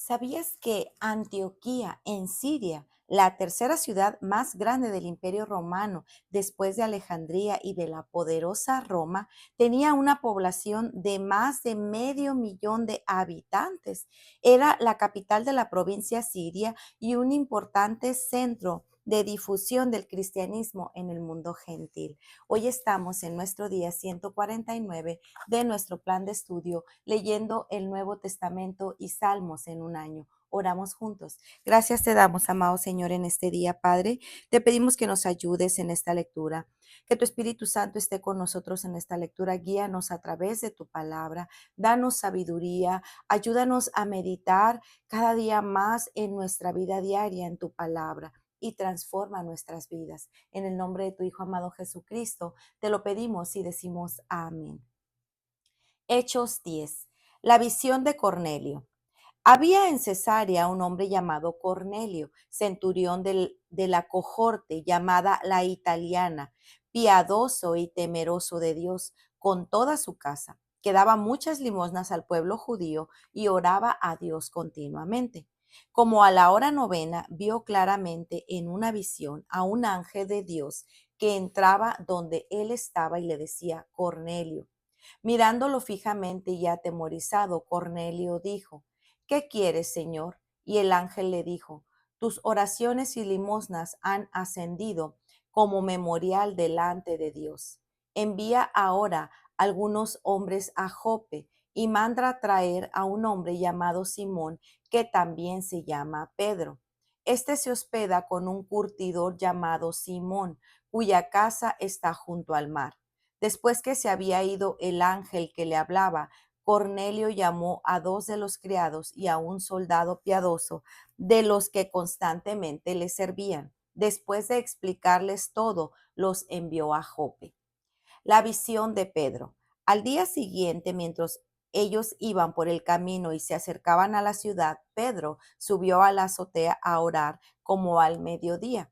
¿Sabías que Antioquía, en Siria, la tercera ciudad más grande del Imperio Romano, después de Alejandría y de la poderosa Roma, tenía una población de más de medio millón de habitantes? Era la capital de la provincia siria y un importante centro de difusión del cristianismo en el mundo gentil. Hoy estamos en nuestro día 149 de nuestro plan de estudio, leyendo el Nuevo Testamento y Salmos en un año. Oramos juntos. Gracias te damos, amado Señor, en este día, Padre. Te pedimos que nos ayudes en esta lectura, que tu Espíritu Santo esté con nosotros en esta lectura. Guíanos a través de tu palabra. Danos sabiduría. Ayúdanos a meditar cada día más en nuestra vida diaria, en tu palabra, y transforma nuestras vidas. En el nombre de tu Hijo amado Jesucristo, te lo pedimos y decimos amén. Hechos 10. La visión de Cornelio. Había en Cesarea un hombre llamado Cornelio, centurión de la cohorte llamada la Italiana, piadoso y temeroso de Dios, con toda su casa, que daba muchas limosnas al pueblo judío y oraba a Dios continuamente. Como a la hora novena, vio claramente en una visión a un ángel de Dios que entraba donde él estaba y le decía: Cornelio. Mirándolo fijamente y atemorizado, Cornelio dijo: ¿Qué quieres, Señor? Y el ángel le dijo: Tus oraciones y limosnas han ascendido como memorial delante de Dios. Envía ahora algunos hombres a Jope y manda traer a un hombre llamado Simón, que también se llama Pedro. Este se hospeda con un curtidor llamado Simón, cuya casa está junto al mar. Después que se había ido el ángel que le hablaba, Cornelio llamó a dos de los criados y a un soldado piadoso de los que constantemente le servían. Después de explicarles todo, los envió a Jope. La visión de Pedro. Al día siguiente, mientras ellos iban por el camino y se acercaban a la ciudad, Pedro subió a la azotea a orar como al mediodía.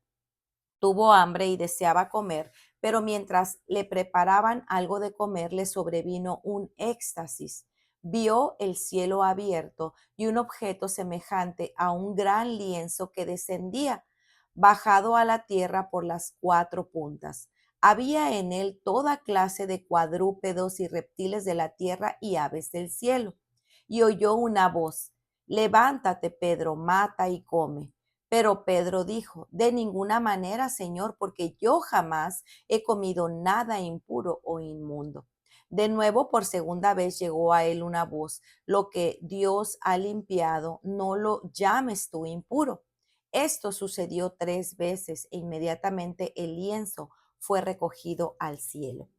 Tuvo hambre y deseaba comer, pero mientras le preparaban algo de comer, le sobrevino un éxtasis. Vio el cielo abierto y un objeto semejante a un gran lienzo que descendía, bajado a la tierra por las cuatro puntas. Había en él toda clase de cuadrúpedos y reptiles de la tierra y aves del cielo. Y oyó una voz: Levántate, Pedro, mata y come. Pero Pedro dijo: De ninguna manera, Señor, porque yo jamás he comido nada impuro o inmundo. De nuevo, por segunda vez llegó a él una voz: Lo que Dios ha limpiado, no lo llames tú impuro. Esto sucedió 3 veces e inmediatamente el lienzo fue recogido al cielo.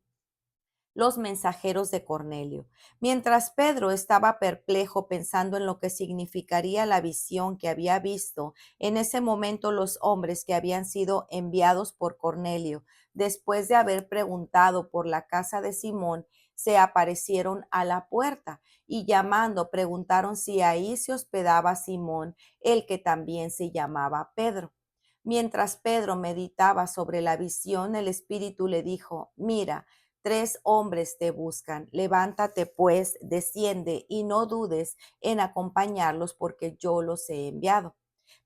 Los mensajeros de Cornelio. Mientras Pedro estaba perplejo pensando en lo que significaría la visión que había visto, en ese momento los hombres que habían sido enviados por Cornelio, después de haber preguntado por la casa de Simón, se aparecieron a la puerta y llamando preguntaron si ahí se hospedaba Simón, el que también se llamaba Pedro. Mientras Pedro meditaba sobre la visión, el Espíritu le dijo: Mira, 3 hombres te buscan. Levántate pues, desciende y no dudes en acompañarlos, porque yo los he enviado.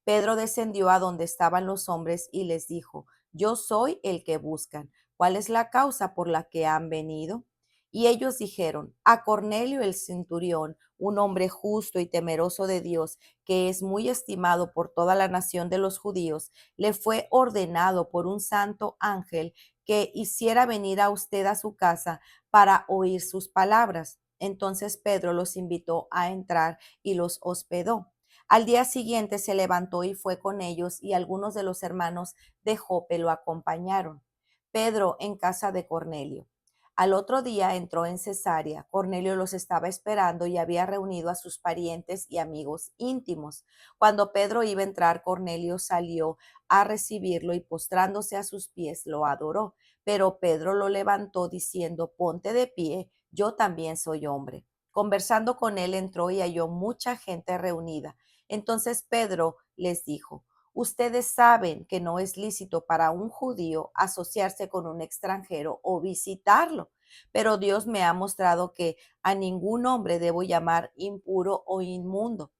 Pedro descendió a donde estaban los hombres y les dijo: Yo soy el que buscan. ¿Cuál es la causa por la que han venido? Y ellos dijeron: A Cornelio el centurión, un hombre justo y temeroso de Dios, que es muy estimado por toda la nación de los judíos, le fue ordenado por un santo ángel que hiciera venir a usted a su casa para oír sus palabras. Entonces Pedro los invitó a entrar y los hospedó. Al día siguiente se levantó y fue con ellos, y algunos de los hermanos de Jope lo acompañaron. Pedro en casa de Cornelio. Al otro día entró en Cesarea. Cornelio los estaba esperando y había reunido a sus parientes y amigos íntimos. Cuando Pedro iba a entrar, Cornelio salió a recibirlo y postrándose a sus pies lo adoró. Pero Pedro lo levantó diciendo: Ponte de pie, yo también soy hombre. Conversando con él, entró y halló mucha gente reunida. Entonces Pedro les dijo: Ustedes saben que no es lícito para un judío asociarse con un extranjero o visitarlo, pero Dios me ha mostrado que a ningún hombre debo llamar impuro o inmundo.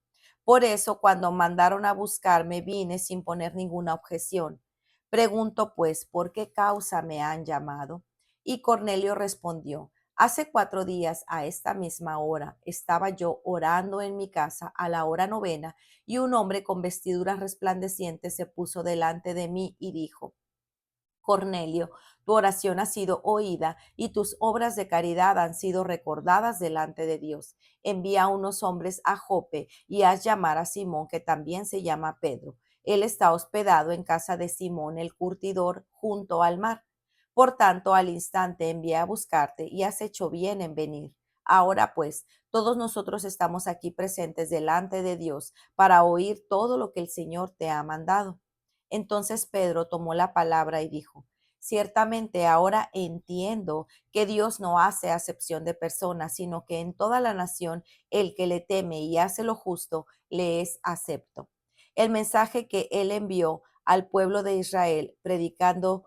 Por eso, cuando mandaron a buscarme, vine sin poner ninguna objeción. Pregunto pues, ¿por qué causa me han llamado? Y Cornelio respondió, hace 4 días a esta misma hora estaba yo orando en mi casa a la hora novena, y un hombre con vestiduras resplandecientes se puso delante de mí y dijo, Cornelio, tu oración ha sido oída y tus obras de caridad han sido recordadas delante de Dios. Envía a unos hombres a Jope y haz llamar a Simón, que también se llama Pedro. Él está hospedado en casa de Simón el curtidor junto al mar. Por tanto, al instante envié a buscarte y has hecho bien en venir. Ahora pues, todos nosotros estamos aquí presentes delante de Dios para oír todo lo que el Señor te ha mandado. Entonces Pedro tomó la palabra y dijo, ciertamente ahora entiendo que Dios no hace acepción de personas, sino que en toda la nación el que le teme y hace lo justo le es acepto. El mensaje que él envió al pueblo de Israel, predicando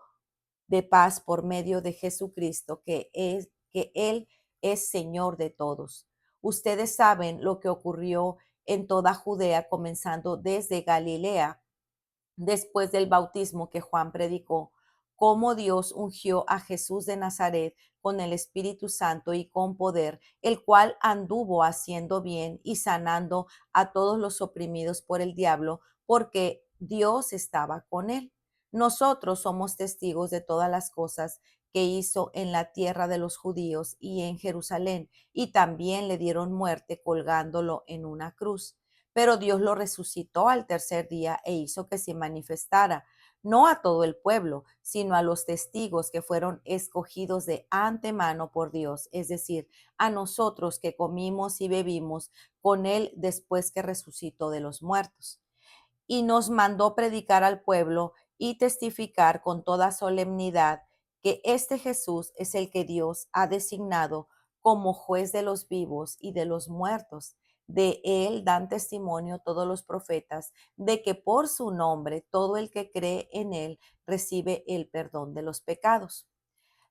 de paz por medio de Jesucristo, que él es Señor de todos. Ustedes saben lo que ocurrió en toda Judea, comenzando desde Galilea después del bautismo que Juan predicó, cómo Dios ungió a Jesús de Nazaret con el Espíritu Santo y con poder, el cual anduvo haciendo bien y sanando a todos los oprimidos por el diablo, porque Dios estaba con él. Nosotros somos testigos de todas las cosas que hizo en la tierra de los judíos y en Jerusalén, y también le dieron muerte colgándolo en una cruz. Pero Dios lo resucitó al tercer día e hizo que se manifestara, no a todo el pueblo, sino a los testigos que fueron escogidos de antemano por Dios, es decir, a nosotros que comimos y bebimos con él después que resucitó de los muertos, y nos mandó predicar al pueblo y testificar con toda solemnidad que este Jesús es el que Dios ha designado como juez de los vivos y de los muertos. De él dan testimonio todos los profetas de que por su nombre todo el que cree en él recibe el perdón de los pecados.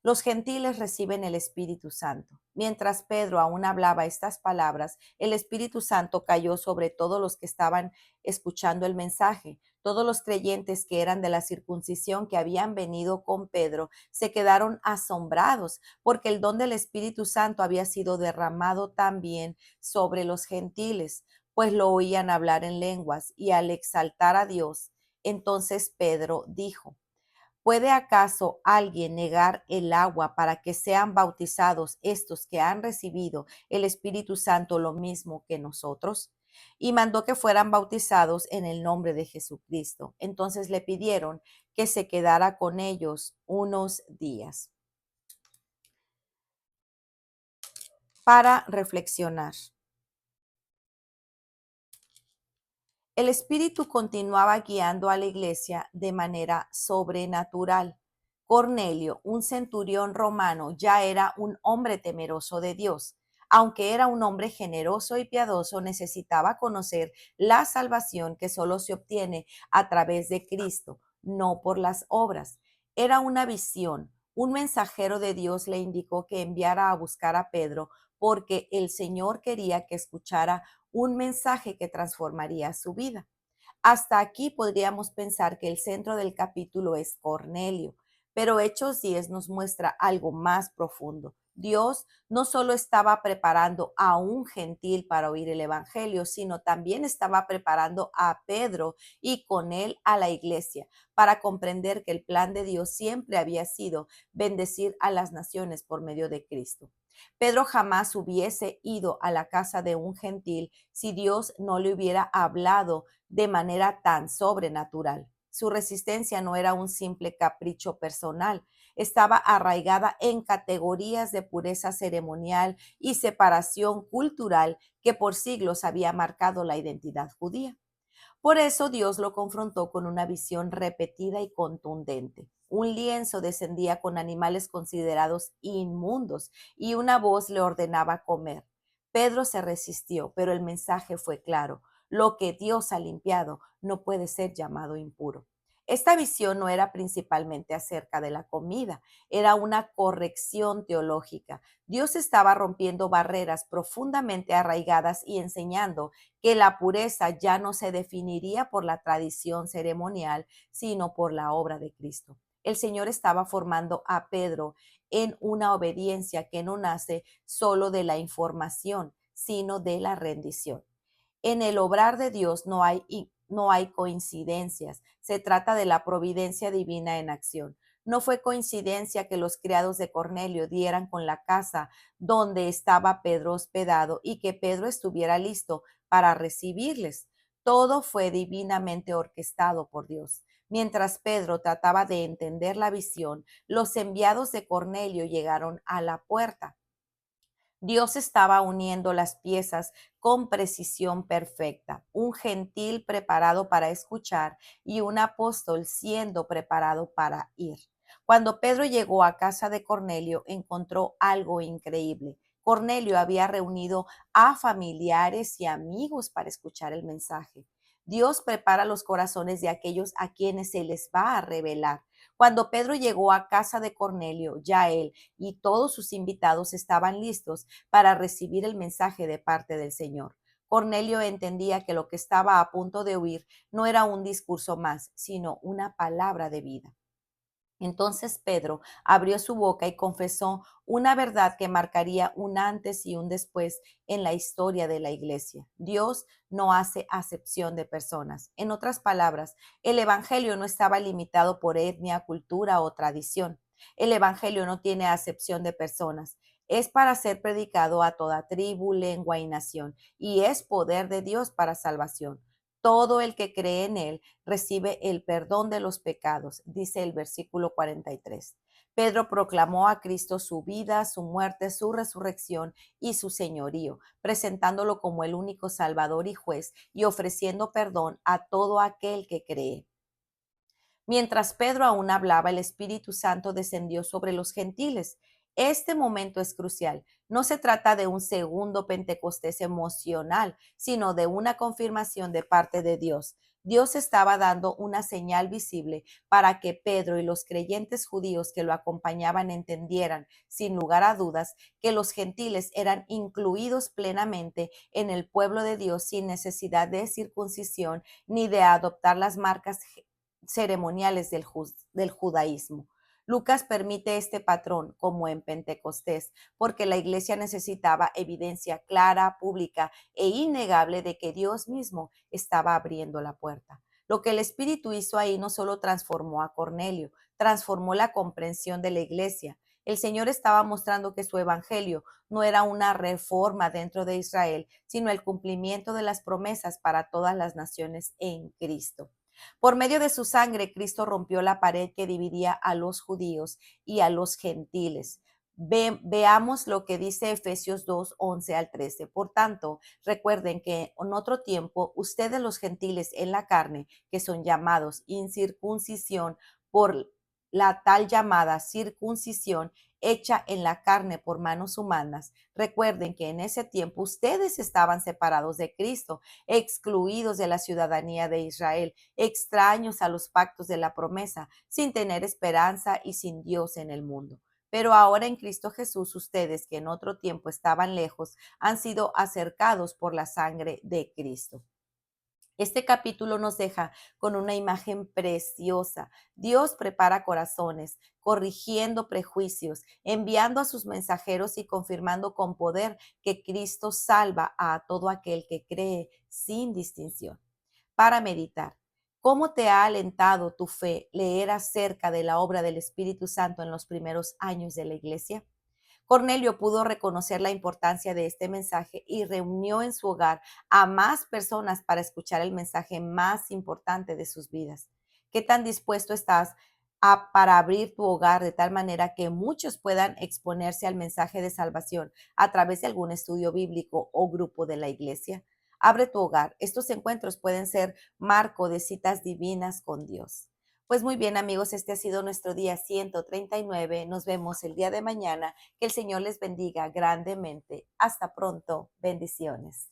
Los gentiles reciben el Espíritu Santo. Mientras Pedro aún hablaba estas palabras, el Espíritu Santo cayó sobre todos los que estaban escuchando el mensaje. Todos los creyentes que eran de la circuncisión que habían venido con Pedro se quedaron asombrados porque el don del Espíritu Santo había sido derramado también sobre los gentiles, pues lo oían hablar en lenguas y al exaltar a Dios. Entonces Pedro dijo, ¿puede acaso alguien negar el agua para que sean bautizados estos que han recibido el Espíritu Santo lo mismo que nosotros? Y mandó que fueran bautizados en el nombre de Jesucristo. Entonces le pidieron que se quedara con ellos unos días para reflexionar. El Espíritu continuaba guiando a la iglesia de manera sobrenatural. Cornelio, un centurión romano, ya era un hombre temeroso de Dios. Aunque era un hombre generoso y piadoso, necesitaba conocer la salvación que solo se obtiene a través de Cristo, no por las obras. Era una visión. Un mensajero de Dios le indicó que enviara a buscar a Pedro porque el Señor quería que escuchara un mensaje que transformaría su vida. Hasta aquí podríamos pensar que el centro del capítulo es Cornelio, pero Hechos 10 nos muestra algo más profundo. Dios no solo estaba preparando a un gentil para oír el Evangelio, sino también estaba preparando a Pedro y con él a la iglesia para comprender que el plan de Dios siempre había sido bendecir a las naciones por medio de Cristo. Pedro jamás hubiese ido a la casa de un gentil si Dios no le hubiera hablado de manera tan sobrenatural. Su resistencia no era un simple capricho personal, estaba arraigada en categorías de pureza ceremonial y separación cultural que por siglos había marcado la identidad judía. Por eso Dios lo confrontó con una visión repetida y contundente. Un lienzo descendía con animales considerados inmundos y una voz le ordenaba comer. Pedro se resistió, pero el mensaje fue claro. Lo que Dios ha limpiado no puede ser llamado impuro. Esta visión no era principalmente acerca de la comida, era una corrección teológica. Dios estaba rompiendo barreras profundamente arraigadas y enseñando que la pureza ya no se definiría por la tradición ceremonial, sino por la obra de Cristo. El Señor estaba formando a Pedro en una obediencia que no nace solo de la información, sino de la rendición. En el obrar de Dios no hay coincidencias. Se trata de la providencia divina en acción. No fue coincidencia que los criados de Cornelio dieran con la casa donde estaba Pedro hospedado y que Pedro estuviera listo para recibirles. Todo fue divinamente orquestado por Dios. Mientras Pedro trataba de entender la visión, los enviados de Cornelio llegaron a la puerta. Dios estaba uniendo las piezas con precisión perfecta, un gentil preparado para escuchar y un apóstol siendo preparado para ir. Cuando Pedro llegó a casa de Cornelio, encontró algo increíble. Cornelio había reunido a familiares y amigos para escuchar el mensaje. Dios prepara los corazones de aquellos a quienes se les va a revelar. Cuando Pedro llegó a casa de Cornelio, ya él y todos sus invitados estaban listos para recibir el mensaje de parte del Señor. Cornelio entendía que lo que estaba a punto de oír no era un discurso más, sino una palabra de vida. Entonces Pedro abrió su boca y confesó una verdad que marcaría un antes y un después en la historia de la iglesia. Dios no hace acepción de personas. En otras palabras, el evangelio no estaba limitado por etnia, cultura o tradición. El evangelio no tiene acepción de personas. Es para ser predicado a toda tribu, lengua y nación, y es poder de Dios para salvación. Todo el que cree en él recibe el perdón de los pecados, dice el versículo 43. Pedro proclamó a Cristo su vida, su muerte, su resurrección y su señorío, presentándolo como el único Salvador y juez y ofreciendo perdón a todo aquel que cree. Mientras Pedro aún hablaba, el Espíritu Santo descendió sobre los gentiles. Este momento es crucial. No se trata de un segundo Pentecostés emocional, sino de una confirmación de parte de Dios. Dios estaba dando una señal visible para que Pedro y los creyentes judíos que lo acompañaban entendieran, sin lugar a dudas, que los gentiles eran incluidos plenamente en el pueblo de Dios sin necesidad de circuncisión ni de adoptar las marcas ceremoniales del judaísmo. Lucas permite este patrón como en Pentecostés, porque la iglesia necesitaba evidencia clara, pública e innegable de que Dios mismo estaba abriendo la puerta. Lo que el Espíritu hizo ahí no solo transformó a Cornelio, transformó la comprensión de la iglesia. El Señor estaba mostrando que su evangelio no era una reforma dentro de Israel, sino el cumplimiento de las promesas para todas las naciones en Cristo. Por medio de su sangre, Cristo rompió la pared que dividía a los judíos y a los gentiles. Veamos lo que dice Efesios 2, 11 al 13. Por tanto, recuerden que en otro tiempo, ustedes los gentiles en la carne, que son llamados incircuncisión por la tal llamada circuncisión hecha en la carne por manos humanas, recuerden que en ese tiempo ustedes estaban separados de Cristo, excluidos de la ciudadanía de Israel, extraños a los pactos de la promesa, sin tener esperanza y sin Dios en el mundo. Pero ahora en Cristo Jesús, ustedes que en otro tiempo estaban lejos, han sido acercados por la sangre de Cristo. Este capítulo nos deja con una imagen preciosa. Dios prepara corazones, corrigiendo prejuicios, enviando a sus mensajeros y confirmando con poder que Cristo salva a todo aquel que cree sin distinción. Para meditar, ¿cómo te ha alentado tu fe leer acerca de la obra del Espíritu Santo en los primeros años de la iglesia? Cornelio pudo reconocer la importancia de este mensaje y reunió en su hogar a más personas para escuchar el mensaje más importante de sus vidas. ¿Qué tan dispuesto estás para abrir tu hogar de tal manera que muchos puedan exponerse al mensaje de salvación a través de algún estudio bíblico o grupo de la iglesia? Abre tu hogar. Estos encuentros pueden ser marco de citas divinas con Dios. Pues muy bien, amigos, este ha sido nuestro día 139. Nos vemos el día de mañana. Que el Señor les bendiga grandemente. Hasta pronto. Bendiciones.